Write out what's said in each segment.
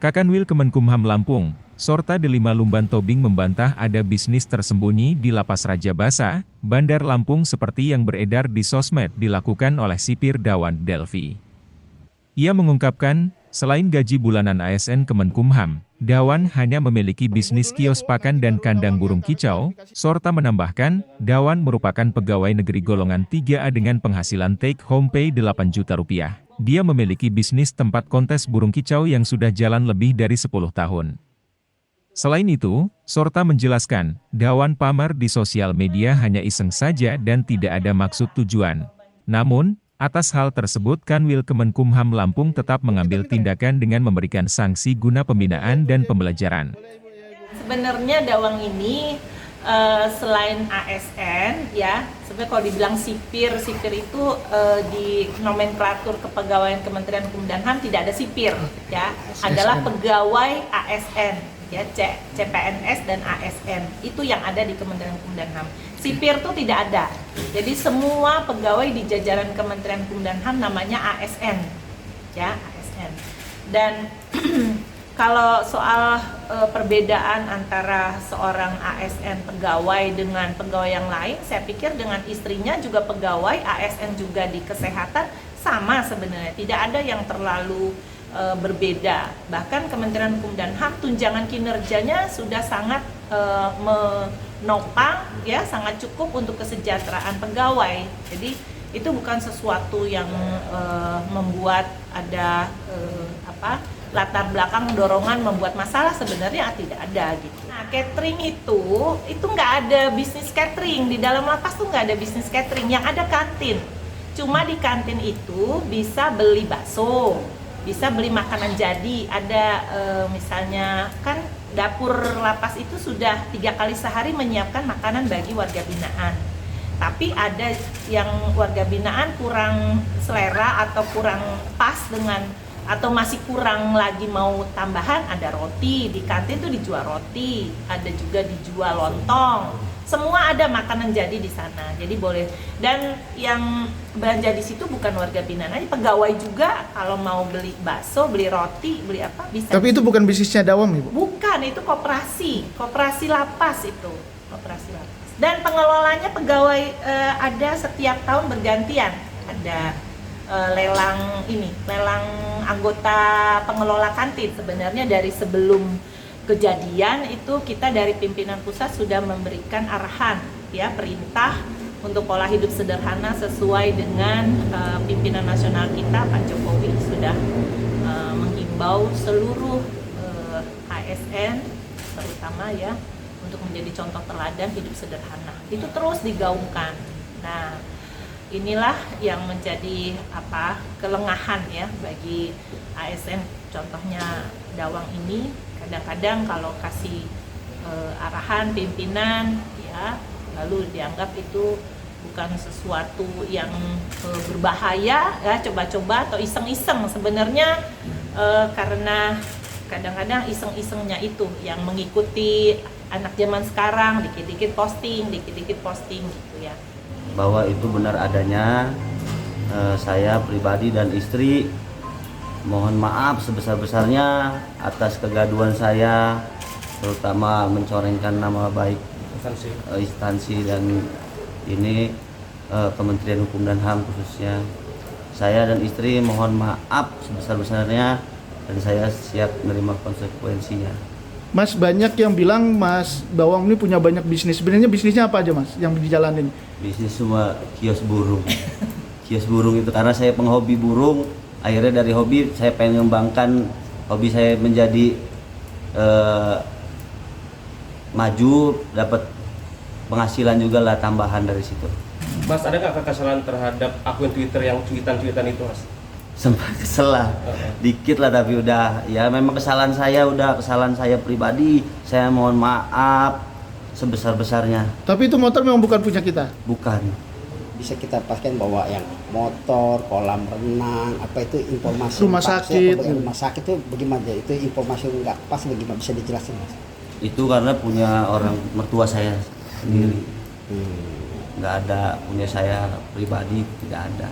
Kakanwil Kemenkumham Lampung, Sorta Delima Lumban Tobing membantah ada bisnis tersembunyi di Lapas Raja Basa, Bandar Lampung seperti yang beredar di sosmed dilakukan oleh sipir Dawan Delvi. Ia mengungkapkan, selain gaji bulanan ASN Kemenkumham, Dawan hanya memiliki bisnis kios pakan dan kandang burung kicau. Sorta menambahkan, Dawan merupakan pegawai negeri golongan 3A dengan penghasilan take home pay 8 juta rupiah. Dia memiliki bisnis tempat kontes burung kicau yang sudah jalan lebih dari 10 tahun. Selain itu, Sorta menjelaskan, Dawan pamer di sosial media hanya iseng saja dan tidak ada maksud tujuan. Namun, atas hal tersebut Kanwil Kemenkumham Lampung tetap mengambil tindakan dengan memberikan sanksi guna pembinaan dan pembelajaran. Sebenarnya Dawang ini selain ASN ya, sebenarnya kalau dibilang sipir itu di nomenklatur kepegawaian Kementerian Hukum dan HAM tidak ada sipir ya, adalah pegawai ASN ya, CPNS dan ASN itu yang ada di Kementerian Hukum dan HAM. Sipir itu tidak ada. Jadi semua pegawai di jajaran Kementerian Hukum dan HAM namanya ASN ya, ASN. Dan kalau soal perbedaan antara seorang ASN pegawai dengan pegawai yang lain, saya pikir dengan istrinya juga pegawai, ASN juga di kesehatan, sama sebenarnya. Tidak ada yang terlalu berbeda. Bahkan Kementerian Hukum dan HAM tunjangan kinerjanya sudah sangat menopang, ya, sangat cukup untuk kesejahteraan pegawai. Jadi itu bukan sesuatu yang membuat ada latar belakang dorongan membuat masalah, sebenarnya tidak ada gitu. Nah, catering itu nggak ada bisnis catering di dalam lapas, tuh nggak ada bisnis catering, yang ada kantin. Cuma di kantin itu bisa beli bakso, bisa beli makanan jadi. Ada misalnya kan dapur lapas itu sudah 3 kali sehari menyiapkan makanan bagi warga binaan. Tapi ada yang warga binaan kurang selera atau kurang pas dengan, atau masih kurang lagi mau tambahan, ada roti di kantin tuh dijual roti, ada juga dijual lontong, semua ada makanan jadi di sana. Jadi boleh, dan yang belanja di situ bukan warga binaan aja, pegawai juga kalau mau beli bakso, beli roti, beli apa bisa. Tapi itu bukan bisnisnya Dawam, Ibu? Bukan, itu koperasi lapas itu, koperasi lapas. Dan pengelolanya pegawai ada setiap tahun bergantian, ada lelang anggota pengelola kantin. Sebenarnya dari sebelum kejadian itu kita dari pimpinan pusat sudah memberikan arahan ya, perintah untuk pola hidup sederhana sesuai dengan pimpinan nasional kita Pak Jokowi sudah menghimbau seluruh ASN terutama ya untuk menjadi contoh teladan hidup sederhana. Itu terus digaungkan. Nah, inilah yang menjadi kelengahan ya bagi ASN, contohnya Dawang ini. Kadang-kadang kalau kasih arahan pimpinan ya, lalu dianggap itu bukan sesuatu yang berbahaya ya, coba-coba atau iseng-iseng. Sebenarnya karena kadang-kadang iseng-isengnya itu yang mengikuti anak zaman sekarang, dikit-dikit posting gitu ya. Bahwa itu benar adanya, saya pribadi dan istri mohon maaf sebesar-besarnya atas kegaduhan saya, terutama mencorengkan nama baik instansi dan ini Kementerian Hukum dan HAM khususnya. Saya dan istri mohon maaf sebesar-besarnya dan saya siap menerima konsekuensinya. Mas, banyak yang bilang Mas Dawang ini punya banyak bisnis. Sebenarnya bisnisnya apa aja, Mas, yang dijalanin? Bisnis semua kios burung. Kios burung itu karena saya penghobi burung. Akhirnya dari hobi saya pengen mengembangkan hobi saya menjadi maju, dapat penghasilan juga lah tambahan dari situ. Mas, ada nggak kekesalan terhadap akun Twitter yang cuitan-cuitan itu, Mas? Sempat kesel lah, dikit lah, tapi udah ya memang kesalahan saya pribadi. Saya mohon maaf sebesar-besarnya. Tapi itu motor memang bukan punya kita? Bukan. Bisa kita pastikan bahwa yang motor, kolam renang, apa itu informasi rumah sakit itu bagaimana? Itu informasi nggak pas, bagaimana bisa dijelasin, Mas? Itu karena punya orang mertua saya sendiri. Nggak ada punya saya pribadi, tidak ada.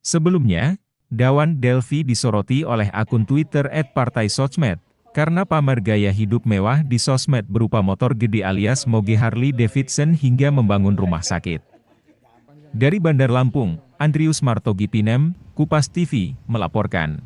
Sebelumnya, Dawan Delvi disoroti oleh akun Twitter @partaisosmed. karena pamer gaya hidup mewah di sosmed berupa motor gede alias moge Harley Davidson hingga membangun rumah sakit. Dari Bandar Lampung, Andrius Martogipinem, Kupas TV, melaporkan.